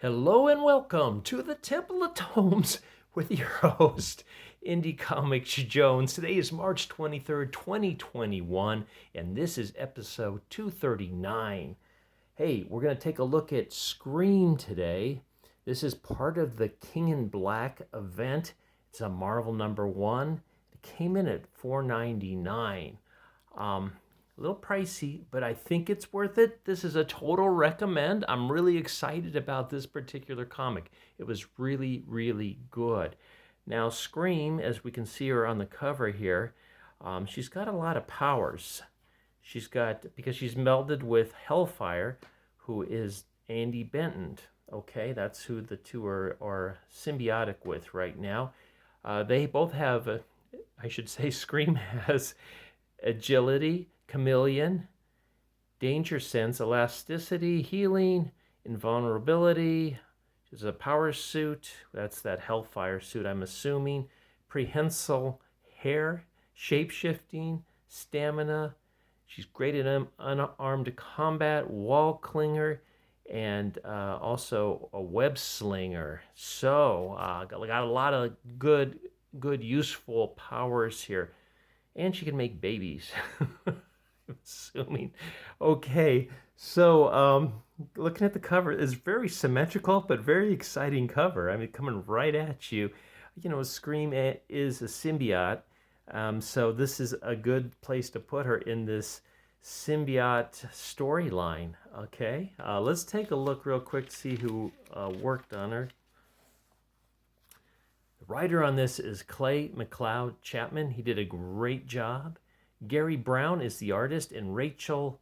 Hello and welcome to the Temple of Tomes with your host, Indie Comics Jones. Today is March 23rd, 2021, and this is episode 239. Hey, we're going to take a look at Scream today. This is part of the King in Black event. It's a Marvel #1. It came in at $4.99. A little pricey, but I think it's worth it. This is a total recommend. I'm really excited about this particular comic. It was really, really good. Now, Scream, as we can see her on the cover here, she's got a lot of powers. Because she's melded with Hellfire, who is Andy Benton. Okay, that's who the two are symbiotic with right now. They both have, Scream has agility, chameleon, danger sense, elasticity, healing, invulnerability. There's a power suit. That's that Hellfire suit, I'm assuming. Prehensile hair, shape-shifting, stamina. She's great at unarmed combat, wall clinger, and also a web slinger. So, got a lot of good, useful powers here. And she can make babies. I'm assuming. Okay, so looking at the cover, it's very symmetrical, but very exciting cover. I mean, coming right at you. You know, Scream is a symbiote, so this is a good place to put her in this symbiote storyline. Okay, let's take a look real quick to see who worked on her. The writer on this is Clay McLeod Chapman. He did a great job. Gary Brown is the artist, and Rachel,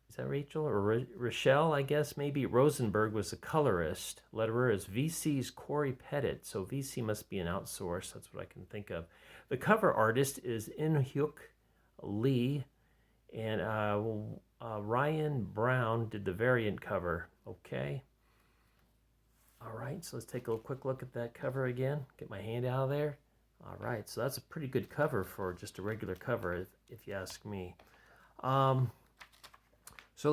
is that Rachel or Rochelle, I guess, maybe, Rosenberg was the colorist. Letterer is VC's Corey Pettit, so VC must be an outsource. That's what I can think of. The cover artist is In-hyuk Lee, and Ryan Brown did the variant cover. Okay. All right, so let's take a quick look at that cover again. Get my hand out of there. All right, so that's a pretty good cover for just a regular cover, if you ask me. So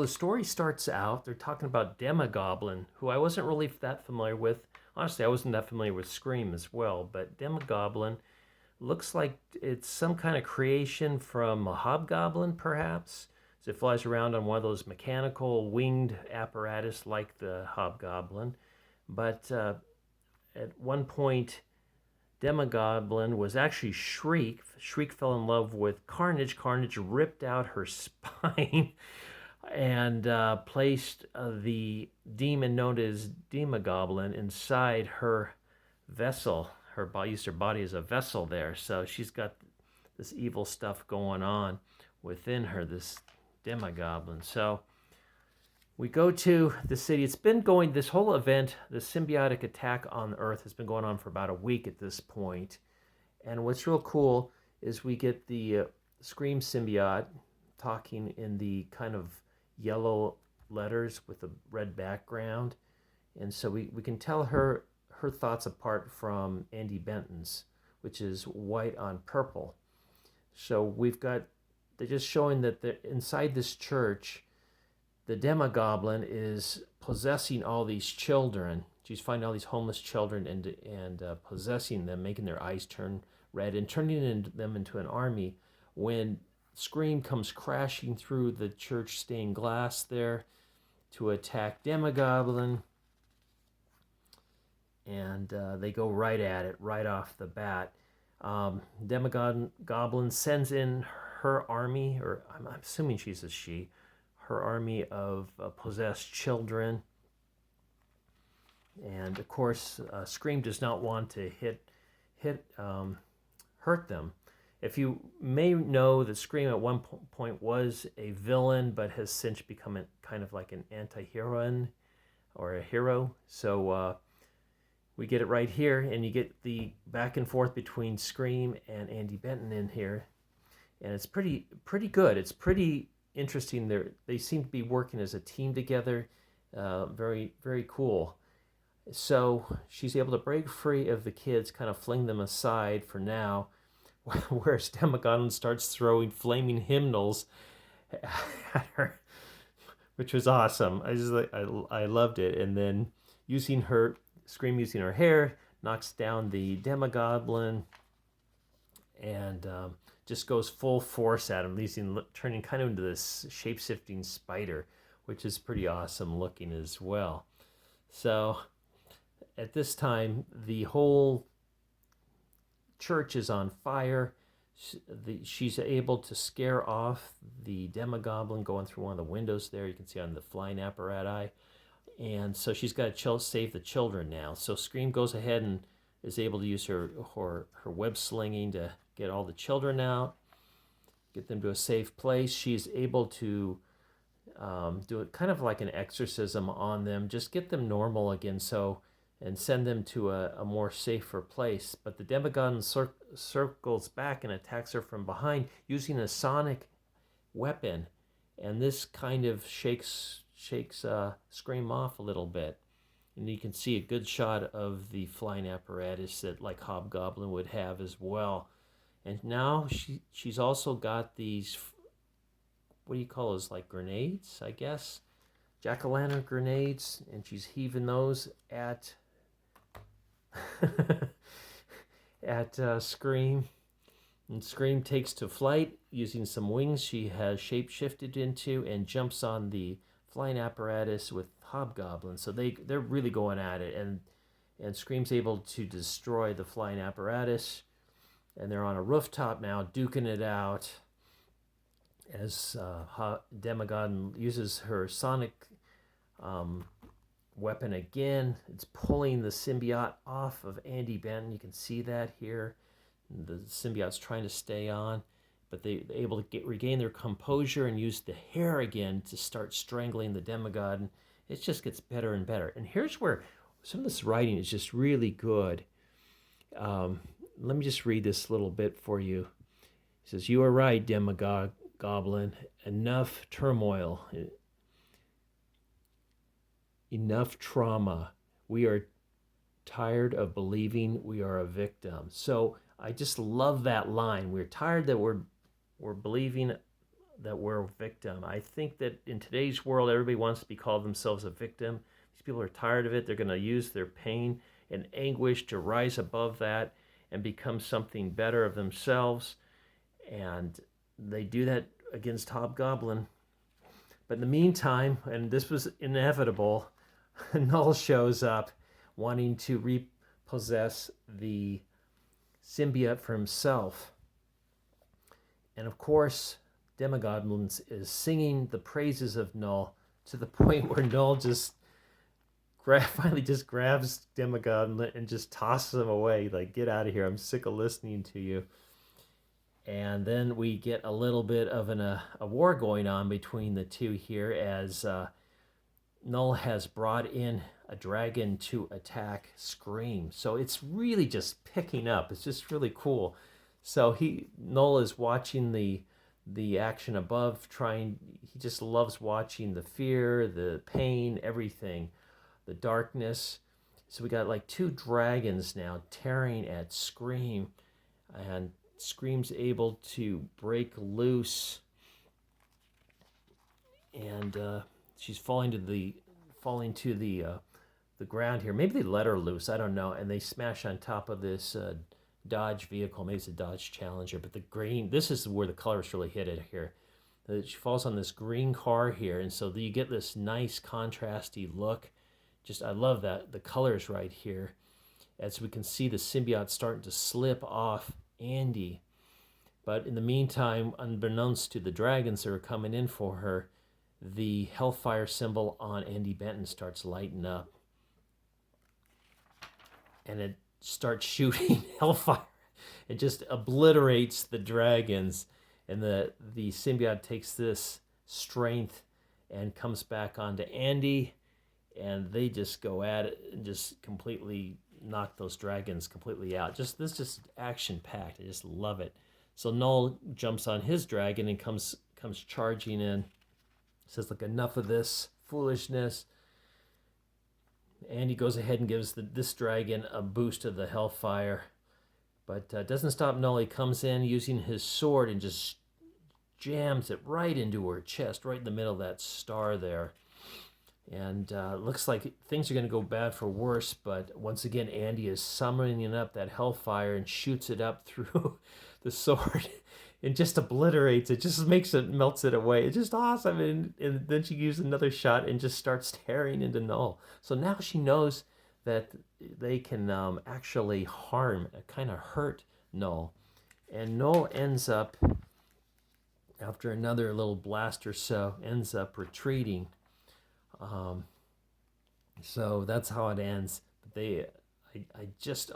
the story starts out, they're talking about Demogoblin, who I wasn't really that familiar with. Honestly, I wasn't that familiar with Scream as well, but Demogoblin looks like it's some kind of creation from a hobgoblin, perhaps. So it flies around on one of those mechanical winged apparatus like the hobgoblin. But at one point, Demogoblin was actually Shriek. Shriek fell in love with Carnage. Carnage ripped out her spine and placed the demon known as Demogoblin inside her vessel. Used her body as a vessel there. So she's got this evil stuff going on within her, this Demogoblin. So we go to the city. It's been going, this whole event, the symbiotic attack on Earth has been going on for about a week at this point. And what's real cool is we get the Scream symbiote talking in the kind of yellow letters with a red background. And so we can tell her thoughts apart from Andy Benton's, which is white on purple. So they're just showing that inside this church, the Demogoblin is possessing all these children. She's finding all these homeless children and possessing them, making their eyes turn red and turning them into an army. When Scream comes crashing through the church stained glass there to attack Demogoblin, and they go right at it, right off the bat. Demogoblin sends in her army, or I'm assuming she's a she, her army of possessed children. And of course, Scream does not want to hurt them. If you may know that Scream at one point was a villain, but has since become kind of like an anti-heroine or a hero. So we get it right here, and you get the back and forth between Scream and Andy Benton in here. And it's pretty good. It's pretty interesting. They seem to be working as a team together. Very, very cool. So she's able to break free of the kids, kind of fling them aside for now, whereas Demogoblin starts throwing flaming hymnals at her which was awesome. I loved it. And then Scream using her hair, knocks down the Demogoblin, and just goes full force at him, turning kind of into this shape-shifting spider, which is pretty awesome looking as well. So at this time, the whole church is on fire. She's able to scare off the Demogoblin going through one of the windows there. You can see on the flying apparatus. And so she's got to save the children now. So Scream goes ahead and is able to use her web slinging to get all the children out, get them to a safe place. She's able to do it kind of like an exorcism on them, just get them normal again, and send them to a more safer place. But the Demogoblin circles back and attacks her from behind using a sonic weapon, and this kind of shakes Scream off a little bit. And you can see a good shot of the flying apparatus that like Hobgoblin would have as well. And now she's also got these, what do you call those, like grenades, I guess? Jack-o'-lantern grenades, and she's heaving those at Scream. And Scream takes to flight using some wings she has shape-shifted into and jumps on the flying apparatus with Hobgoblin. So they're really going at it, and Scream's able to destroy the flying apparatus, and they're on a rooftop now duking it out as Demogoblin uses her sonic weapon again. It's pulling the symbiote off of Andy Benton. You can see that here. The symbiote's trying to stay on, but they're able to regain their composure and use the hair again to start strangling the Demogoblin. It just gets better and better. And here's where some of this writing is just really good. Let me just read this little bit for you. It says, "You are right, Demogoblin. Enough turmoil. Enough trauma. We are tired of believing we are a victim." So I just love that line. We're tired that we're believing that we're a victim. I think that in today's world, everybody wants to be called themselves a victim. These people are tired of it. They're going to use their pain and anguish to rise above that and become something better of themselves. And they do that against Hobgoblin. But in the meantime, and this was inevitable, Null shows up wanting to repossess the symbiote for himself. And of course, Demogoblin is singing the praises of Null to the point where Null just finally just grabs Demogoblin and just tosses him away. Like, get out of here. I'm sick of listening to you. And then we get a little bit of a war going on between the two here as Null has brought in a dragon to attack Scream. So it's really just picking up. It's just really cool. So Null is watching the action above, he just loves watching the fear, the pain, everything, the darkness. So we got like two dragons now tearing at Scream, and Scream's able to break loose, and she's falling to the ground here. Maybe they let her loose, I don't know, and they smash on top of this Dodge vehicle. Maybe it's a Dodge Challenger, but the green, this is where the colors really hit it here. She falls on this green car here, and so you get this nice contrasty look. Just, I love that, the colors right here. As we can see the symbiote starting to slip off Andy. But in the meantime, unbeknownst to the dragons that are coming in for her, the Hellfire symbol on Andy Benton starts lighting up. And it starts shooting Hellfire. It just obliterates the dragons. And the symbiote takes this strength and comes back onto Andy. And they just go at it and just completely knock those dragons completely out. This just action-packed. I just love it. So Null jumps on his dragon and comes charging in. Says, look, enough of this foolishness. Andy goes ahead and gives this dragon a boost of the Hellfire. But doesn't stop Null. He comes in using his sword and just jams it right into her chest, right in the middle of that star there. And looks like things are going to go bad for worse, but once again, Andy is summoning up that hellfire and shoots it up through the sword and just obliterates it, just makes it, melts it away. It's just awesome. And then she uses another shot and just starts tearing into Null. So now she knows that they can actually harm, kind of hurt Null. And Null ends up, after another little blast or so, ends up retreating. So that's how it ends. But I just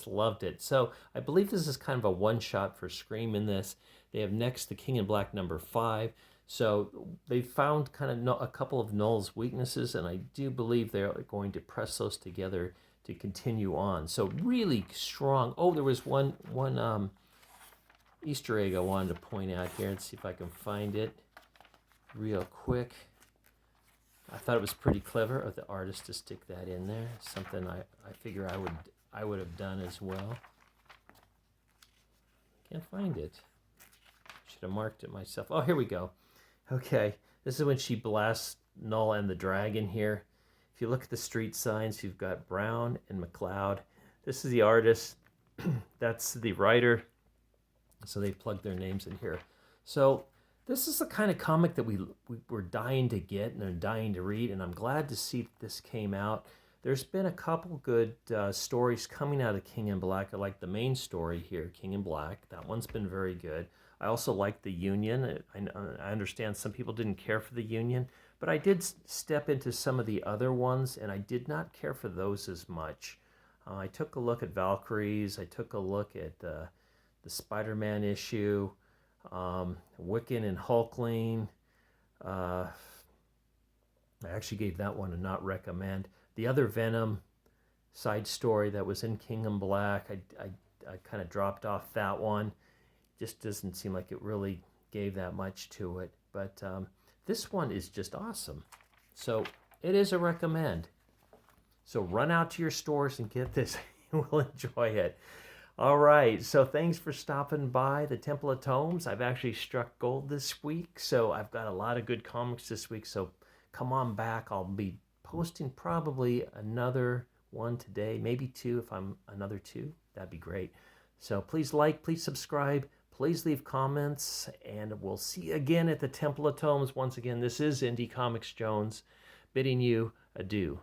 loved it. So I believe this is kind of a one-shot for Scream in this. They have next the King in Black #5. So they found kind of a couple of Null's weaknesses, and I do believe they're going to press those together to continue on. So really strong. Oh, there was one Easter egg I wanted to point out here and see if I can find it real quick. I thought it was pretty clever of the artist to stick that in there. Something I figure I would have done as well. Can't find it. Should have marked it myself. Oh, here we go. Okay, this is when she blasts Null and the dragon here. If you look at the street signs, you've got Brown and McLeod. This is the artist. That's the writer. So they plugged their names in here. So this is the kind of comic that we were dying to get and are dying to read, and I'm glad to see that this came out. There's been a couple good stories coming out of King in Black. I like the main story here, King in Black. That one's been very good. I also like the Union. I understand some people didn't care for the Union, but I did step into some of the other ones, and I did not care for those as much. I took a look at Valkyries. I took a look at the Spider-Man issue, Wiccan and Hulkling. I actually gave that one a not recommend. The other Venom side story that was in King in Black, I kind of dropped off that one. Just doesn't seem like it really gave that much to it. But this one is just awesome. So it is a recommend. So run out to your stores and get this. You will enjoy it. All right, so thanks for stopping by the Temple of Tomes. I've actually struck gold this week, so I've got a lot of good comics this week, so come on back. I'll be posting probably another one today, maybe two if I'm another two. That'd be great. So please like, please subscribe, please leave comments, and we'll see you again at the Temple of Tomes. Once again, this is Indie Comics Jones bidding you adieu.